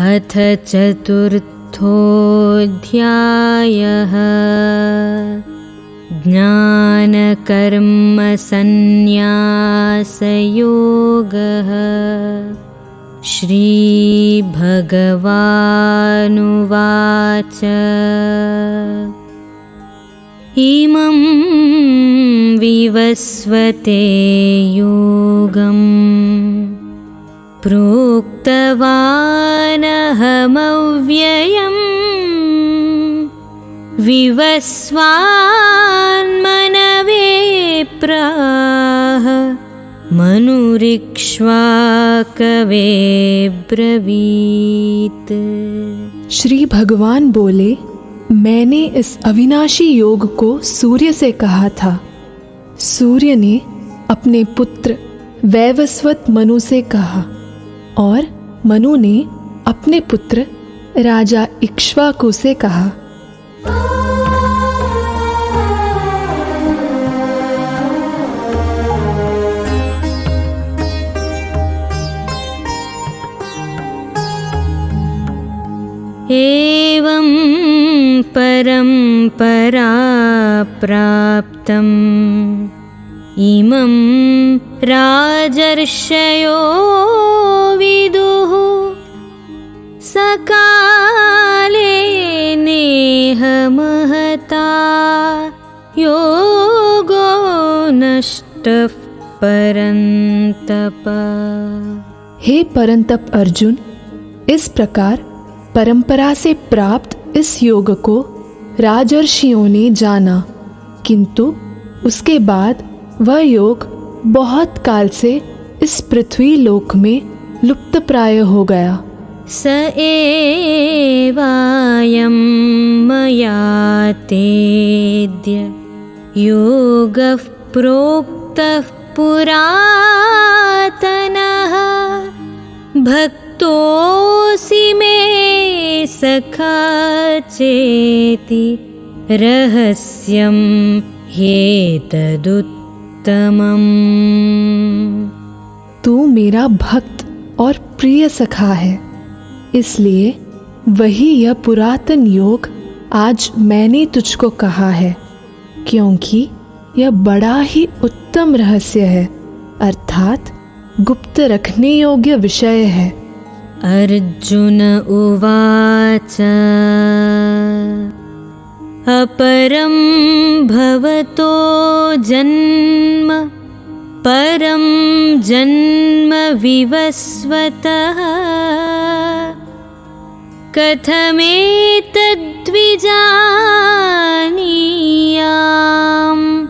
अथ चतुर्थोऽध्यायः ज्ञानकर्मसन्न्यासयोगः। श्रीभगवानुवाच इमं विवस्वते योगम् प्रोक्तवानहमव्ययम् विवस्वान्मनवे प्राह मनुरिक्ष्वाकवे ब्रवीत्। श्री भगवान बोले, मैंने इस अविनाशी योग को सूर्य से कहा था। सूर्य ने अपने पुत्र वैवस्वत मनु से कहा और मनु ने अपने पुत्र राजा इक्ष्वाकु से कहा। एवं परम्परा प्राप्तम् इमं राजर्षयो विदुः सकाले नेह महता योगो नष्टः परन्तप। हे परंतप अर्जुन, इस प्रकार परंपरा से प्राप्त इस योग को राजर्षियों ने जाना, किंतु उसके बाद वह योग बहुत काल से इस पृथ्वी लोक में लुप्त प्राय हो गया। स एवायं मया तेद्य योगः प्रोक्तः पुरातनः भक्तोऽसि मे सखा चेति रहस्यं ह्येतदुत्तमम्। तू मेरा भक्त और प्रिय सखा है, इसलिए वही यह पुरातन योग आज मैंने तुझको कहा है, क्योंकि यह बड़ा ही उत्तम रहस्य है, अर्थात गुप्त रखने योग्य विषय है। अर्जुन उवाच अपरं भवतो जन्म परं जन्म विवस्वतः कथमेतद्विजानीयाम्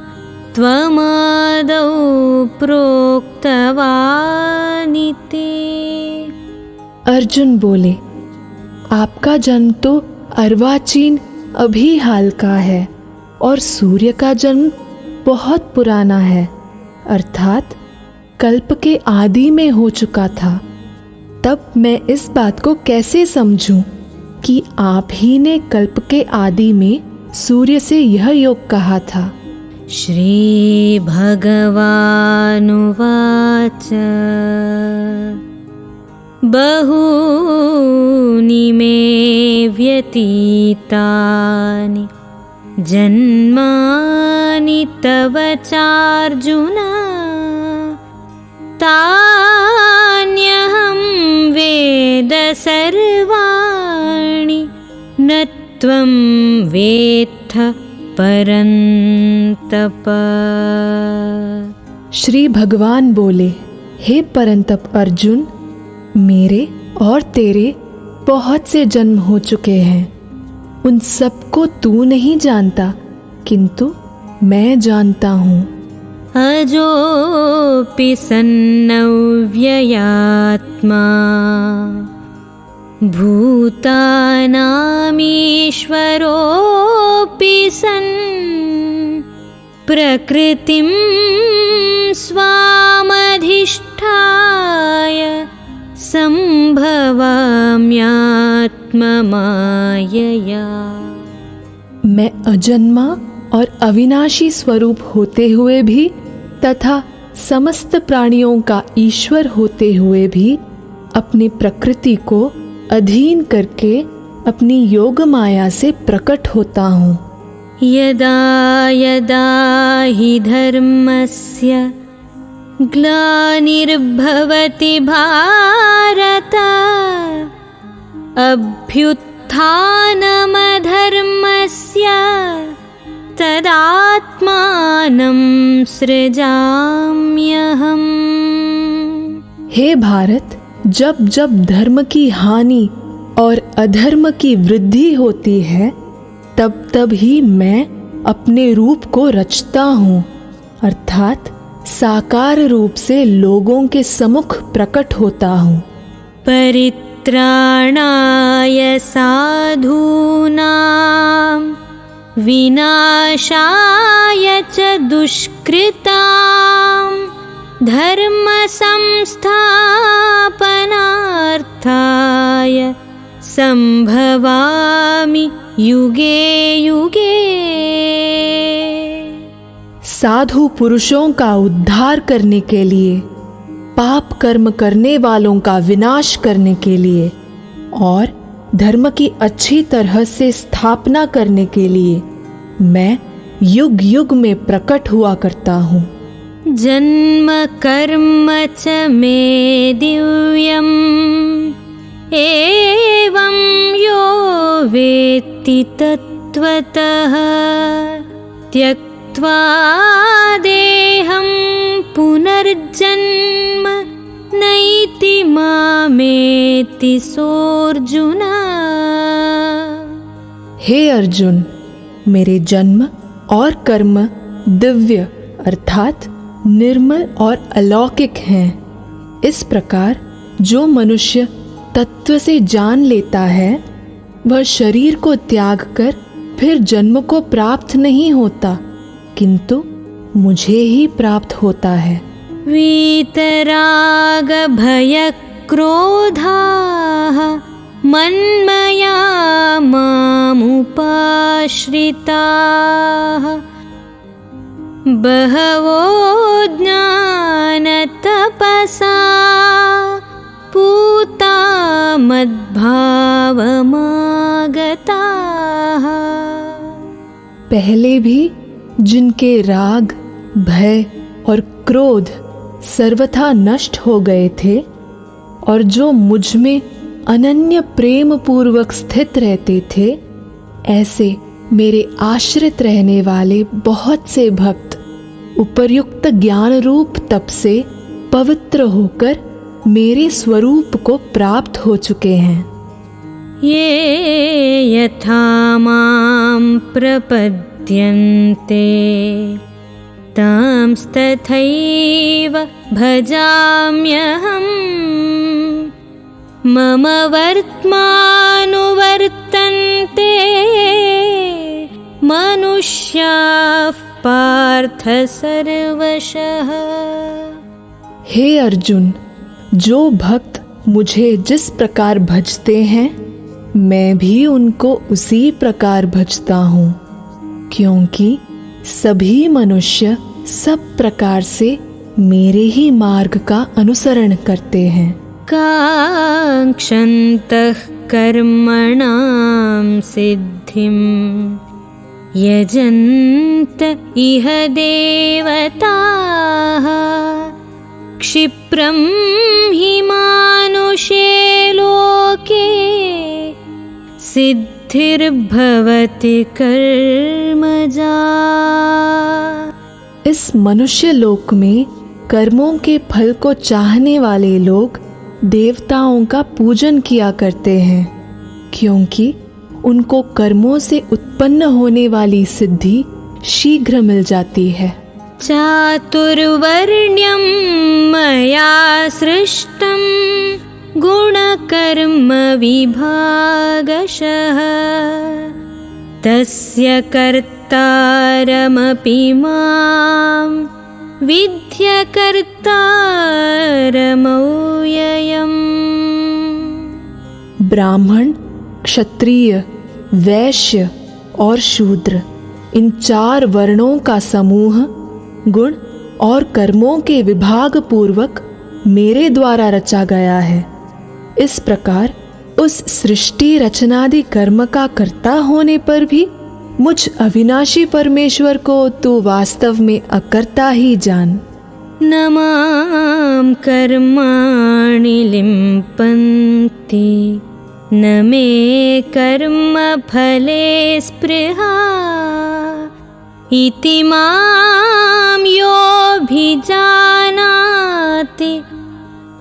त्वमादौ प्रोक्तवानिति। अर्जुन बोले, आपका जन्म तो अर्वाचीन अभी हाल का है और सूर्य का जन्म बहुत पुराना है, अर्थात कल्प के आदि में हो चुका था। तब मैं इस बात को कैसे समझूं कि आप ही ने कल्प के आदि में सूर्य से यह योग कहा था। श्री भगवानुवाच बहूनि मे व्यतीतानि जन्मानि तव चार्जुन तान्यहं वेद सर्वाणि न त्वं वेत्थ परन्तप। श्री भगवान बोले, हे परंतप अर्जुन, मेरे और तेरे बहुत से जन्म हो चुके हैं, उन सबको तू नहीं जानता, किंतु मैं जानता हूँ। अजोऽपि सन्नव्ययात्मा भूतानामीश्वरोऽपि सन् प्रकृतिं स्वामधिष्ठाय संभवाम्यात्ममायया। मैं अजन्मा और अविनाशी स्वरूप होते हुए भी तथा समस्त प्राणियों का ईश्वर होते हुए भी अपनी प्रकृति को अधीन करके अपनी योग माया से प्रकट होता हूँ। यदा यदा हि धर्मस्य ग्लानिर्भवति भारत अभ्युत्थानमधर्मस्य तदात्मानं सृजाम्यहम्। हे भारत, जब जब धर्म की हानि और अधर्म की वृद्धि होती है, तब तब ही मैं अपने रूप को रचता हूँ, अर्थात साकार रूप से लोगों के सम्मुख प्रकट होता हूँ। परित्राणाय साधूनां विनाशाय च दुष्कृतां धर्म संस्थापनार्थाय संभवामि युगे युगे। साधु पुरुषों का उद्धार करने के लिए, पाप कर्म करने वालों का विनाश करने के लिए और धर्म की अच्छी तरह से स्थापना करने के लिए मैं युग युग में प्रकट हुआ करता हूँ। जन्म कर्म च मे दिव्यम् एवं यो वेत्ति तत्त्वतः त्यक्त्वा देहं पुनर्जन्म नैति मामेति सोऽर्जुन। हे अर्जुन, मेरे जन्म और कर्म दिव्य अर्थात निर्मल और अलौकिक हैं। इस प्रकार जो मनुष्य तत्व से जान लेता है, वह शरीर को त्याग कर फिर जन्म को प्राप्त नहीं होता, किंतु मुझे ही प्राप्त होता है। वीतराग भय क्रोधाः मन्मया मामुपाश्रिताः बहवो ज्ञानतपसा पूता मद्भावमागताः। पहले भी जिनके राग, भय और क्रोध सर्वथा नष्ट हो गए थे और जो मुझ में अनन्य प्रेम पूर्वक स्थित रहते थे, ऐसे मेरे आश्रित रहने वाले बहुत से भक्त उपर्युक्त ज्ञान रूप तप से पवित्र होकर मेरे स्वरूप को प्राप्त हो चुके हैं। ये यथा मां प्रपद्यन्ते तांस्तथैव भजाम्यहम् मम वर्त्मानुवर्तन्ते मनुष्याः पार्थ सर्वशः। हे अर्जुन, जो भक्त मुझे जिस प्रकार भजते हैं, मैं भी उनको उसी प्रकार भजता हूँ, क्योंकि सभी मनुष्य सब प्रकार से मेरे ही मार्ग का अनुसरण करते हैं। काङ्क्षन्तः कर्मणां सिद्धिं यजन्त इह देवताः क्षिप्रं हि मानुषे लोके सिद्धिर्भवति कर्मजा। इस मनुष्य लोक में कर्मों के फल को चाहने वाले लोग देवताओं का पूजन किया करते हैं, क्योंकि उनको कर्मों से उत्पन्न होने वाली सिद्धि शीघ्र मिल जाती है। चातुर्वर्ण्यं मया सृष्टं गुणकर्म विभागशः तस्य कर्तारमपि मां विद्यकर्तारमव्ययम्। ब्राह्मण, क्षत्रिय, वैश्य और शूद्र, इन 4 वर्णों का समूह गुण और कर्मों के विभाग पूर्वक मेरे द्वारा रचा गया है। इस प्रकार उस सृष्टि रचनादि कर्म का कर्ता होने पर भी मुझ अविनाशी परमेश्वर को तू वास्तव में अकर्ता ही जान। न मां कर्माणि लिम्पन्ति न मे कर्मफले स्पृहा इति मां योऽभिजानाति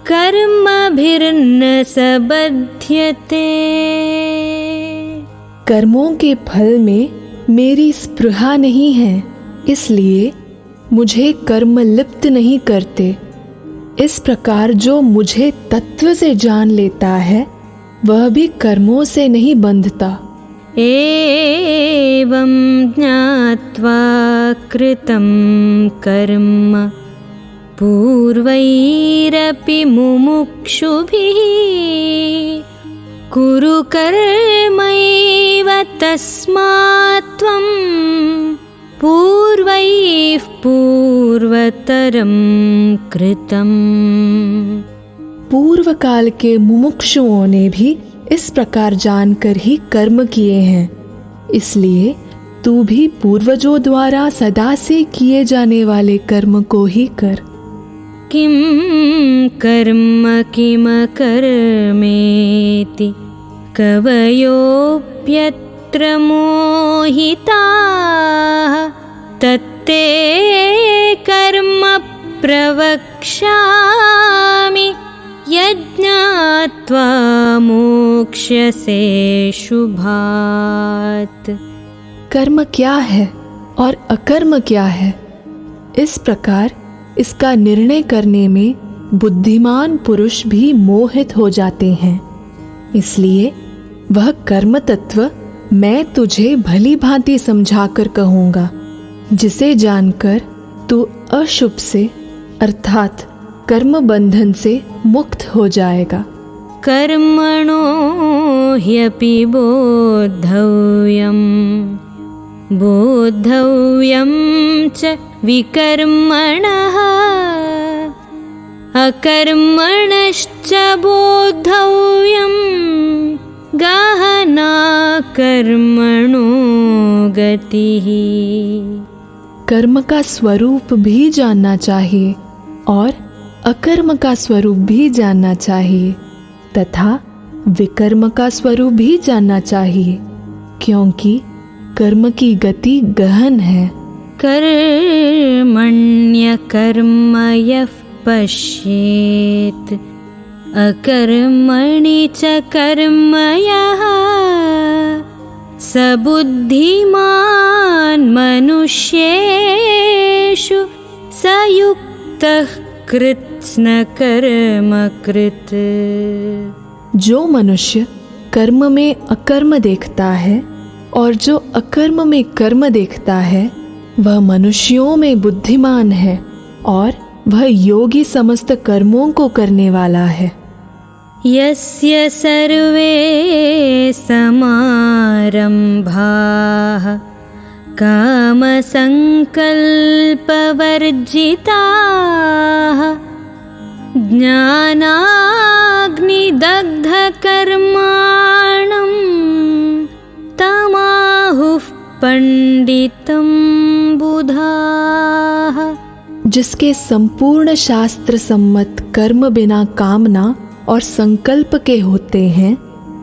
कर्मभिर्न सबध्यते। कर्मों के फल में मेरी स्पृहा नहीं है, इसलिए मुझे कर्म लिप्त नहीं करते। इस प्रकार जो मुझे तत्व से जान लेता है वह भी कर्मों से नहीं बंधता। एवं ज्ञात्वा कृतं कर्म पूर्वैरपि मुमुक्षुभिः कुरु कर्मैव तस्मात् त्वं पूर्वैः पूर्वतरं कृतम्। पूर्व काल के मुमुक्षुओं ने भी इस प्रकार जानकर ही कर्म किए हैं, इसलिए तू भी पूर्वजों द्वारा सदा से किए जाने वाले कर्म को ही कर। किं कर्म किमकर्मेति कवयोऽप्यत्र मोहिताः तत्ते कर्म प्रवक्ष्यामि यज्ञात्वा मोक्ष्यसे शुभात्। कर्म क्या है और अकर्म क्या है, इस प्रकार इसका निर्णय करने में बुद्धिमान पुरुष भी मोहित हो जाते हैं। इसलिए वह कर्म तत्व मैं तुझे भली भांति समझाकर कहूँगा, जिसे जानकर तू अशुभ से अर्थात कर्म बंधन से मुक्त हो जाएगा। कर्मणो ह्यपि बोद्धव्यं च विकर्मणः अकर्मणश्च बोद्धव्यं गहना कर्मणो गतिः। कर्म का स्वरूप भी जानना चाहिए और अकर्म का स्वरूप भी जानना चाहिए तथा विकर्म का स्वरूप भी जानना चाहिए, क्योंकि कर्म की गति गहन है। कर्मण्यकर्म यः पश्येत् अकर्मणि च कर्म यः स बुद्धिमान् मनुष्येषु स युक्तः कृत्स्न कर्म कृत। जो मनुष्य कर्म में अकर्म देखता है और जो अकर्म में कर्म देखता है वह मनुष्यों में बुद्धिमान है और वह योगी समस्त कर्मों को करने वाला है। यस्य सर्वे समारंभाः कामसंकल्पवर्जिताः ज्ञानाग्निदग्धकर्माणं तमाहुः पंडितं बुधाः। जिसके संपूर्ण शास्त्र सम्मत कर्म बिना कामना और संकल्प के होते हैं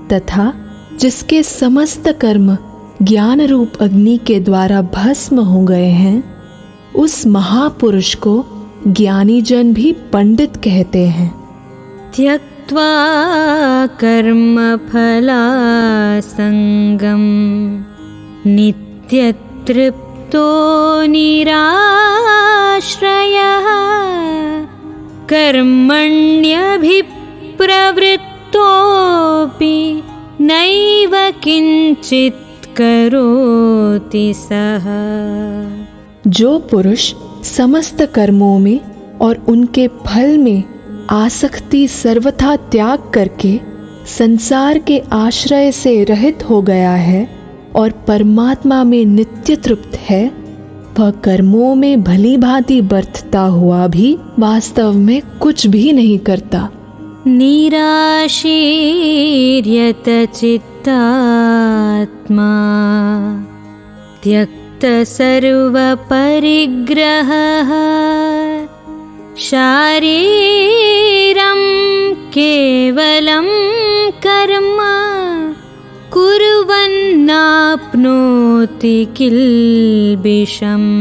तथा जिसके समस्त कर्म ज्ञान रूप अग्नि के द्वारा भस्म हो गए हैं, उस महापुरुष को ज्ञानी जन भी पंडित कहते हैं। त्यक्त्वा कर्मफलासंगं नित्यतृप्तो निराश्रयः कर्मण्यभिप्रवृत्तोऽपि नैव किंचित् करोति सः। जो पुरुष समस्त कर्मों में और उनके फल में आसक्ति सर्वथा त्याग करके संसार के आश्रय से रहित हो गया है और परमात्मा में नित्य तृप्त है, वह कर्मों में भली भांति बरतता हुआ भी वास्तव में कुछ भी नहीं करता। निराशीर्यत चित्तात्मा त्यक्त सर्वपरिग्रहः शारीरं केवलं कर्म कुर्वन्नाप्नोति किल्बिषम्।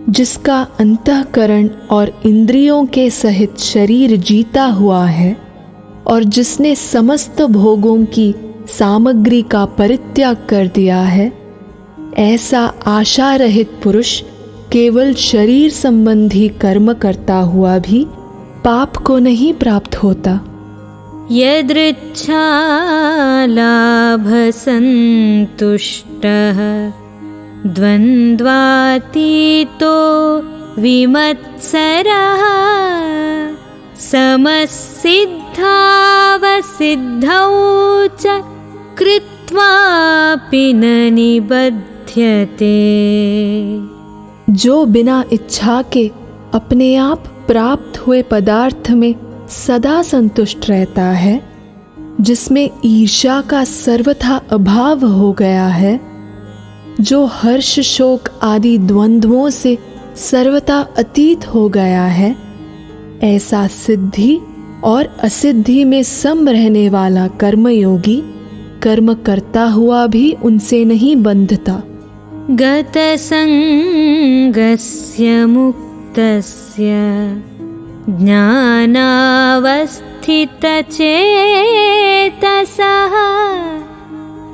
जिसका अंतःकरण और इंद्रियों के सहित शरीर जीता हुआ है और जिसने समस्त भोगों की सामग्री का परित्याग कर दिया है, ऐसा आशा रहित पुरुष केवल शरीर संबंधी कर्म करता हुआ भी पाप को नहीं प्राप्त होता। यदृच्छालाभसन्तुष्टः द्वन्द्वातीतो विमत्सरः समसिद्धावसिद्धौ च कृत्वापि न निबध्यते। जो बिना इच्छा के अपने आप प्राप्त हुए पदार्थ में सदा संतुष्ट रहता है, जिसमें ईर्ष्या का सर्वथा अभाव हो गया है, जो हर्ष शोक आदि द्वंद्वों से सर्वथा अतीत हो गया है, ऐसा सिद्धि और असिद्धि में सम रहने वाला कर्मयोगी कर्म करता हुआ भी उनसे नहीं बंधता। गतसंगस्य मुक्तस्य ज्ञानावस्थितचेतसः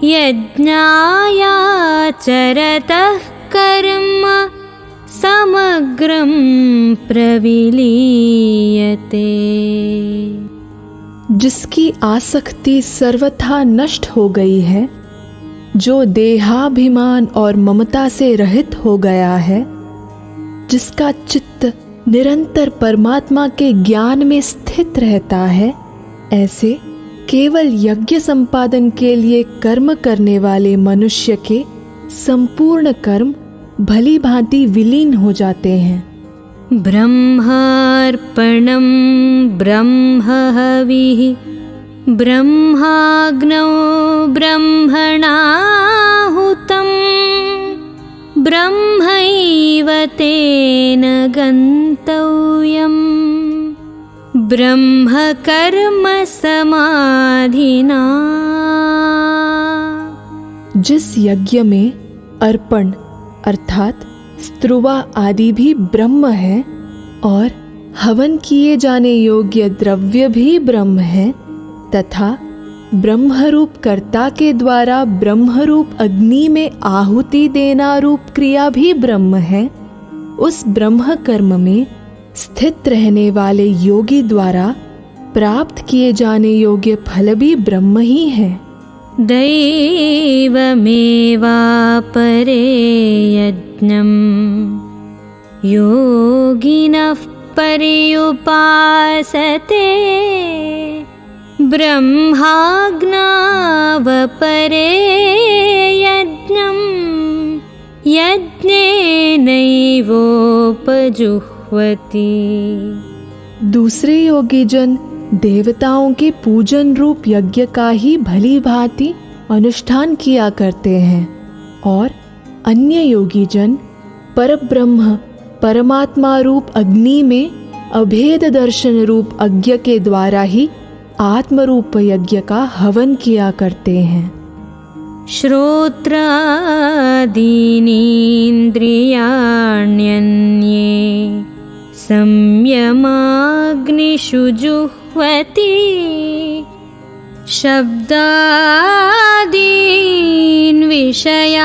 यज्ञायाचरतः कर्म समग्रं प्रविलीयते। जिसकी आसक्ति सर्वथा नष्ट हो गई है, जो देहाभिमान और ममता से रहित हो गया है, जिसका चित्त निरंतर परमात्मा के ज्ञान में स्थित रहता है, ऐसे केवल यज्ञ संपादन के लिए कर्म करने वाले मनुष्य के संपूर्ण कर्म भली भांति विलीन हो जाते हैं। ब्रह्मार्पणं ब्रह्महविः ब्रह्माग्नौ ब्रह्मणाहुतं ब्रह्मैव तेन गन्तव्यम् ब्रह्मकर्म समाधिना। जिस यज्ञ में अर्पण अर्थात स्त्रुवा आदि भी ब्रह्म है और हवन किए जाने योग्य द्रव्य भी ब्रह्म है तथा ब्रह्मरूप कर्ता के द्वारा ब्रह्मरूप अग्नि में आहुति देना रूप क्रिया भी ब्रह्म है, उस ब्रह्म कर्म में स्थित रहने वाले योगी द्वारा प्राप्त किए जाने योग्य फल भी ब्रह्म ही है। दैवमेवापरे यज्ञं योगिनः पर्युपासते ब्रह्माज्ञावपरे यज्ञं यज्ञेनैवोपजुह्वति। दूसरे योगी जन देवताओं के पूजन रूप यज्ञ का ही भली भांति अनुष्ठान किया करते हैं और अन्य योगी जन परब्रह्म परमात्मा रूप अग्नि में अभेद दर्शन रूप यज्ञ के द्वारा ही आत्मरूप यज्ञ का हवन किया करते हैं। श्रोत्रादीनीन्द्रियाण्यन्ये संयमाग्निषु जुह्वति शब्दादीन् विषयानन्या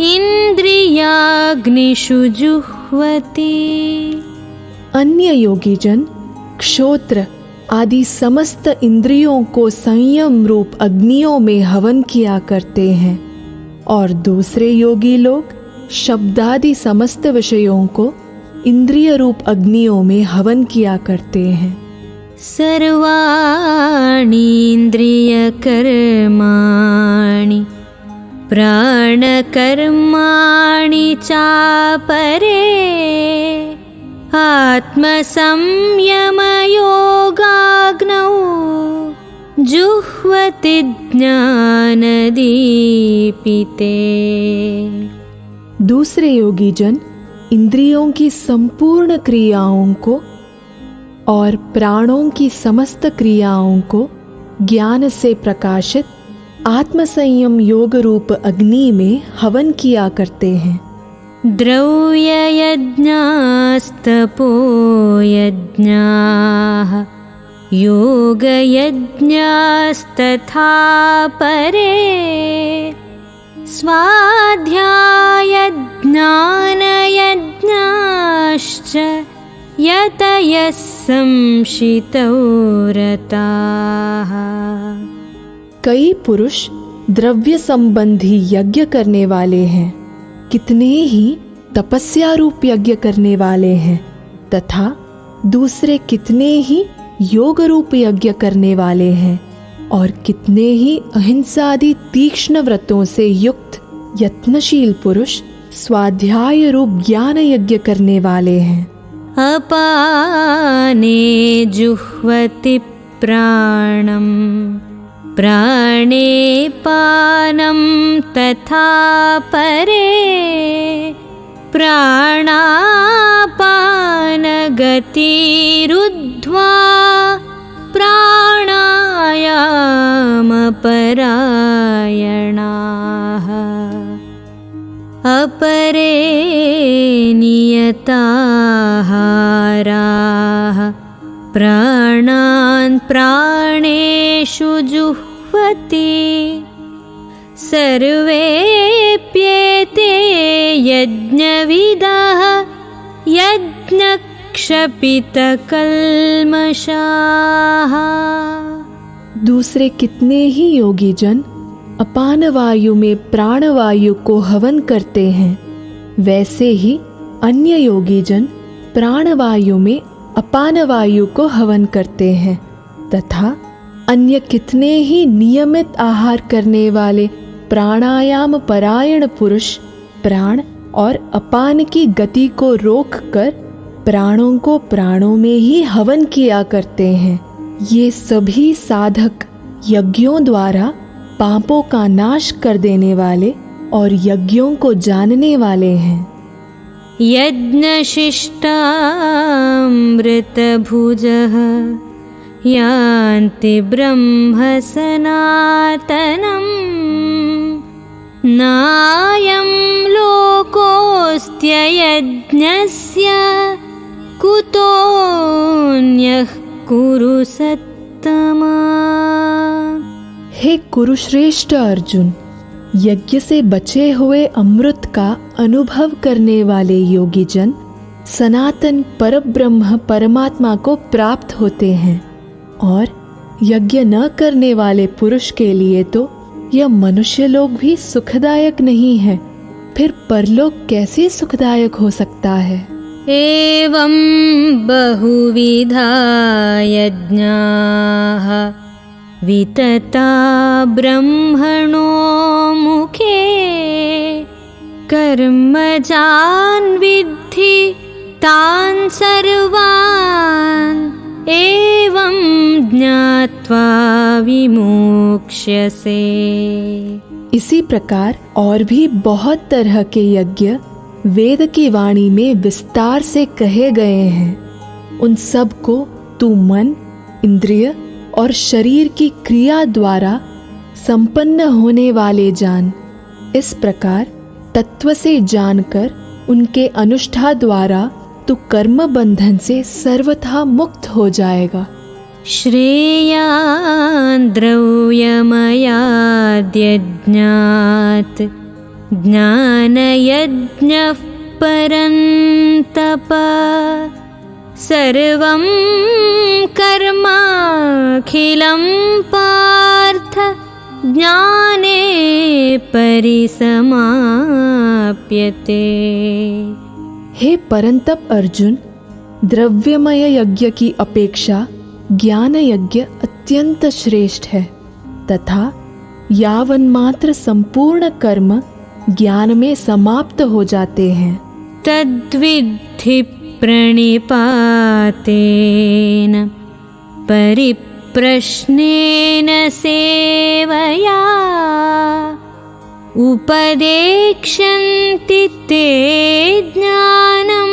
इंद्रियाग्निषु जुह्वति। अन्य योगी जन क्षोत्र आदि समस्त इंद्रियों को संयम रूप अग्नियों में हवन किया करते हैं और दूसरे योगी लोग शब्दादि समस्त विषयों को इंद्रिय रूप अग्नियों में हवन किया करते हैं। सर्वाणि इंद्रियकर्माणि प्राणकर्माणि चापरे आत्मसंयमयोगाग्नौ जुह्वति ज्ञानदीपिते। दूसरे योगी जन इंद्रियों की संपूर्ण क्रियाओं को और प्राणों की समस्त क्रियाओं को ज्ञान से प्रकाशित आत्मसंयम योग रूप अग्नि में हवन किया करते हैं। द्रव्ययज्ञास्तपो यज्ञाः योगयज्ञास्तथा परे स्वाध्यायज्ञानयज्ञाश्च यतयः संशितौ रताः। कई पुरुष द्रव्य संबंधी यज्ञ करने वाले हैं, कितने ही तपस्या रूप यज्ञ करने वाले हैं तथा दूसरे कितने ही योग रूप यज्ञ करने वाले हैं और कितने ही अहिंसादि तीक्ष्ण व्रतों से युक्त यत्नशील पुरुष स्वाध्याय रूप ज्ञान यज्ञ करने वाले हैं। अपाने जुह्वति प्राणं प्राणे पानं तथा परे प्राणापानगतिरुद्ध्वा प्राणायामपरायणाः। अपरे नियताहाराः प्राणान् प्राणेषु जुह्वति। सर्वेऽप्येते यज्ञविदः यज्ञक्षपितकल्मषाः। दूसरे कितने ही योगी जन अपान वायु में प्राण वायु को हवन करते हैं, वैसे ही अन्य योगी जन प्राण वायु में अपान वायु को हवन करते हैं तथा अन्य कितने ही नियमित आहार करने वाले प्राणायाम परायण पुरुष प्राण और अपान की गति को रोककर प्राणों को प्राणों में ही हवन किया करते हैं। ये सभी साधक यज्ञों द्वारा पापों का नाश कर देने वाले और यज्ञों को जानने वाले हैं। यज्ञशिष्टामृतभुजः यान्ति ब्रह्म सनातनम् नायं लोकोऽस्त्ययज्ञस्य कुतोऽन्यः कुरु सत्तमा। हे कुरुश्रेष्ठ अर्जुन, यज्ञ से बचे हुए अमृत का अनुभव करने वाले योगी जन सनातन परब्रह्म परमात्मा को प्राप्त होते हैं और यज्ञ न करने वाले पुरुष के लिए तो यह मनुष्य लोग भी सुखदायक नहीं है, फिर परलोक कैसे सुखदायक हो सकता है। एवं बहुविधा यज्ञाः वितता ब्रह्मणो मुखे कर्मजान् विद्धि तान् सर्वान् एवं ज्ञात्वा विमोक्ष्यसे। इसी प्रकार और भी बहुत तरह के यज्ञ वेद की वाणी में विस्तार से कहे गए हैं। उन सब को तू मन, इंद्रिय और शरीर की क्रिया द्वारा संपन्न होने वाले जान। इस प्रकार तत्व से जानकर उनके अनुष्ठा द्वारा तू कर्म बंधन से सर्वथा मुक्त हो जाएगा। श्रेयान् द्रव्यमयाद्यज्ञात् ज्ञानयज्ञः परन्तप सर्वं कर्माखिलं पार्थ ज्ञाने परिसमाप्यते। हे परंतप अर्जुन, द्रव्यमय यज्ञ की अपेक्षा ज्ञान यज्ञ अत्यंत श्रेष्ठ है तथा यावन मात्र संपूर्ण कर्म ज्ञान में समाप्त हो जाते हैं। तद्विद्धि प्रणिपातेन परिप्रश्नेन सेवया उपदेक्ष्यन्ति ते ज्ञानं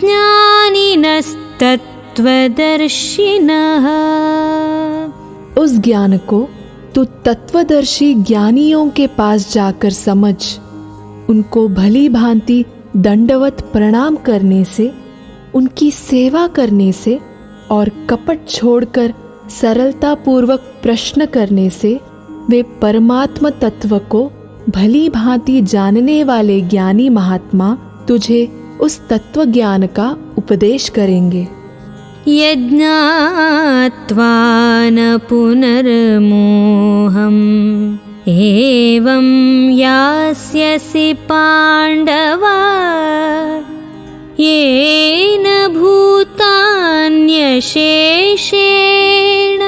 ज्ञानिनस्तत्त्वदर्शिनः। उस ज्ञान को तू तत्वदर्शी ज्ञानियों के पास जाकर समझ। उनको भली भांति दंडवत प्रणाम करने से, उनकी सेवा करने से और कपट छोड़कर सरलता पूर्वक प्रश्न करने से वे परमात्म तत्व को भली भांति जानने वाले ज्ञानी महात्मा तुझे उस तत्व ज्ञान का उपदेश करेंगे। यज्ञात्वा न पुनर्मोहम् एवं यास्यसि पाण्डव येन भूतान्यशेषेण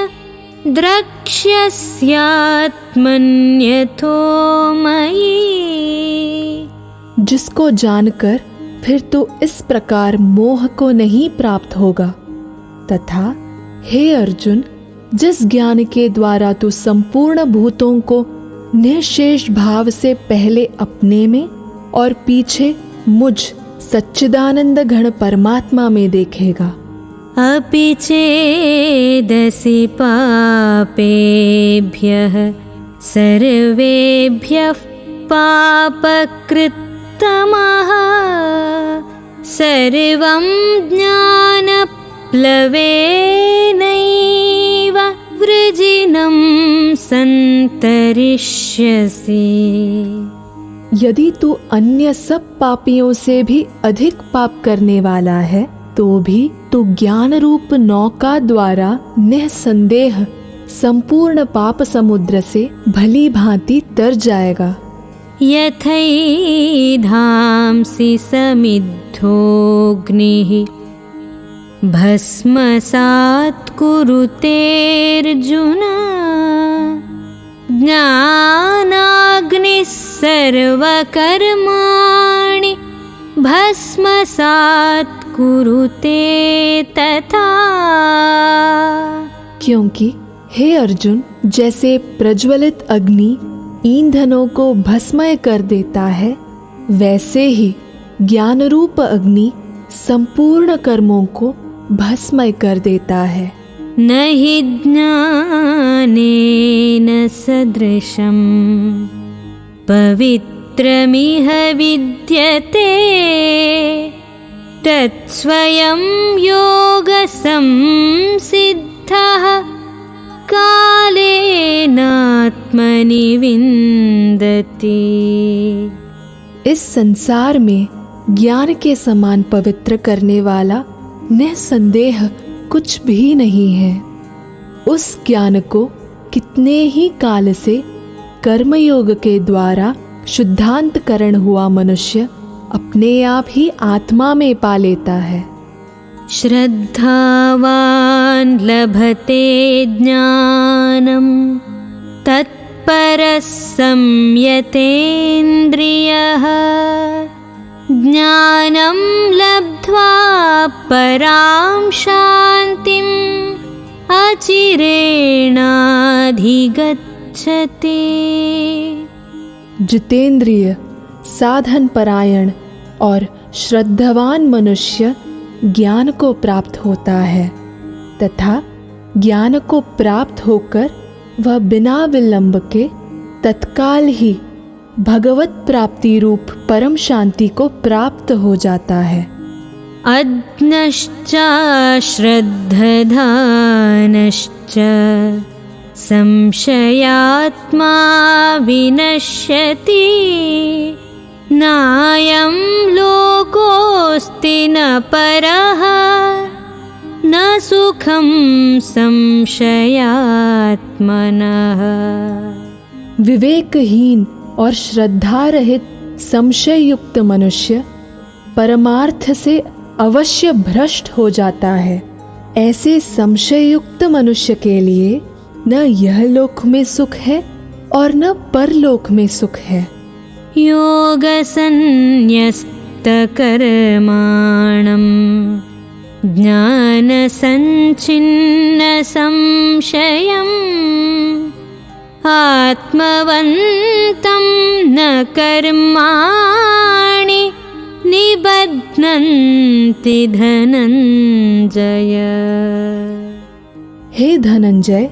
द्रक्ष्यस्यात्मन्यथो मयि। जिसको जानकर फिर तो इस प्रकार मोह को नहीं प्राप्त होगा, तथा हे अर्जुन, जिस ज्ञान के द्वारा तू संपूर्ण भूतों को निःशेष भाव से पहले अपने में और पीछे मुझ सच्चिदानंद घन परमात्मा में देखेगा। अपि चेदसि पापेभ्यः सर्वेभ्यः पापकृत्तमः सर्वं ज्ञानप्लवेनैव वृजिनं संतरिष्यसि। यदि तू अन्य सब पापियों से भी अधिक पाप करने वाला है तो भी तू ज्ञान रूप नौका द्वारा निःसंदेह संपूर्ण पाप समुद्र से भली भांति तर जाएगा। यथैधांसि समिद्धोऽग्निः भस्मसात् कुरुतेऽर्जुन ज्ञानाग्निः सर्वकर्माणि भस्मसात् कुरुते तथा। क्योंकि हे अर्जुन, जैसे प्रज्वलित अग्नि ईंधनों को भस्मय कर देता है, वैसे ही ज्ञान रूप अग्नि संपूर्ण कर्मों को भस्मय कर देता है। न हि ज्ञानेन सदृशं पवित्रमिह विद्यते तत्स्वयं योगसंसिद्धः कालेनात्मनि विन्दति। इस संसार में ज्ञान के समान पवित्र करने वाला निःसंदेह कुछ भी नहीं है। उस ज्ञान को कितने ही काल से कर्मयोग के द्वारा शुद्धांतकरण हुआ मनुष्य अपने आप ही आत्मा में पा लेता है। श्रद्धावान् लभते ज्ञानं तत्परः संयतेन्द्रियः ज्ञानं लब्ध्वा परां शान्तिम् अचिरेणाधिगच्छति। जितेंद्रिय, साधन परायण और श्रद्धावान मनुष्य ज्ञान को प्राप्त होता है तथा ज्ञान को प्राप्त होकर वह बिना विलंब के तत्काल ही भगवत प्राप्ति रूप परम शांति को प्राप्त हो जाता है। अज्ञश्च श्रद्धधानश्च संशयात्मा विनश्यति नायं लोकोऽस्ति न परः न सुखं संशयात्मनः। विवेकहीन और श्रद्धा रहित संशय युक्त मनुष्य परमार्थ से अवश्य भ्रष्ट हो जाता है। ऐसे संशय युक्त मनुष्य के लिए न यह लोक में सुख है और न परलोक में सुख है। योगसंन्यस्त ज्ञानसञ्छिन्नसंशयम् आत्मवन्तं न कर्माणि निबध्नन्ति धनञ्जय। हे धनंजय,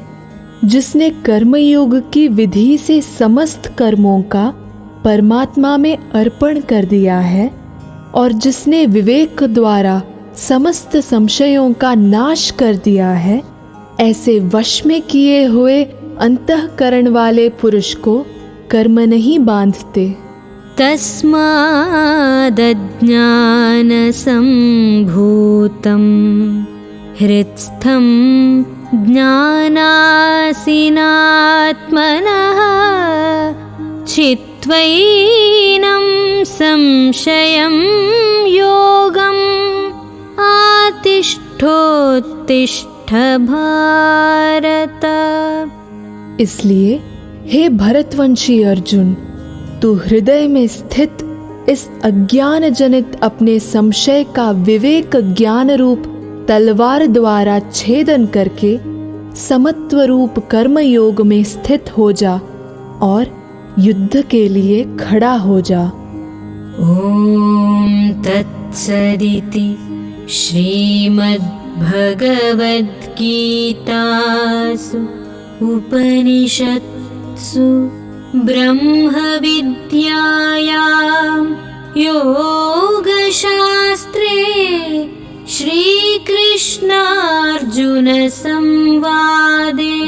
जिसने कर्मयोग की विधि से समस्त कर्मों का परमात्मा में अर्पण कर दिया है और जिसने विवेक द्वारा समस्त संशयों का नाश कर दिया है, ऐसे वश में किए हुए अंतःकरण वाले पुरुष को कर्म नहीं बांधते। तस्मादज्ञानसम्भूतं हृत्स्थं ज्ञानासिनात्मनः छित्त्वैनं संशयं योगम् आतिष्ठोत्तिष्ठ भारत। इसलिए हे भरतवंशी अर्जुन, तू हृदय में स्थित इस अज्ञान जनित अपने संशय का विवेक ज्ञान रूप तलवार द्वारा छेदन करके समत्व रूप कर्म योग में स्थित हो जा और युद्ध के लिए खड़ा हो जा। ओम तत्सदिति श्रीमद्भगवद्गीतासु उपनिषत्सु ब्रह्मविद्यायां योगशास्त्रे श्रीकृष्णार्जुनसंवादे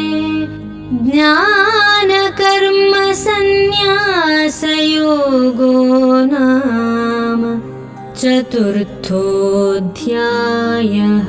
ज्ञानकर्मसन्न्यासयोगो नाम चतुर्थोऽध्यायः।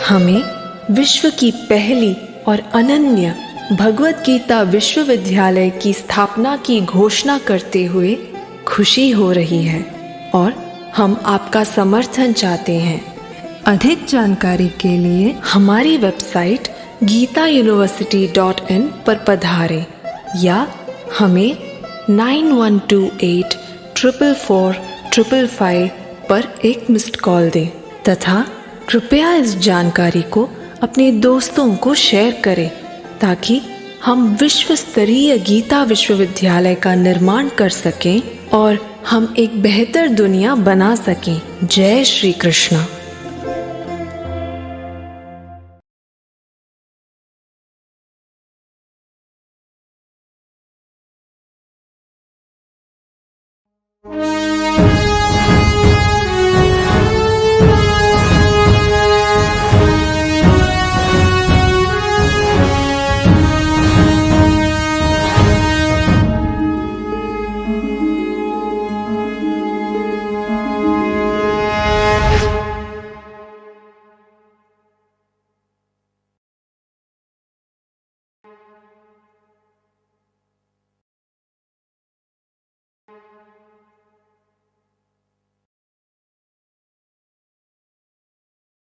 हमें विश्व की पहली और अनन्य भगवत गीता विश्वविद्यालय की स्थापना की घोषणा करते हुए खुशी हो रही है और हम आपका समर्थन चाहते हैं। अधिक जानकारी के लिए हमारी वेबसाइट gitauniversity.in पर पधारें या हमें 9128444555 पर एक मिस्ड कॉल दें तथा कृपया इस जानकारी को अपने दोस्तों को शेयर करें ताकि हम विश्व स्तरीय गीता विश्वविद्यालय का निर्माण कर सकें और हम एक बेहतर दुनिया बना सकें। जय श्री कृष्ण।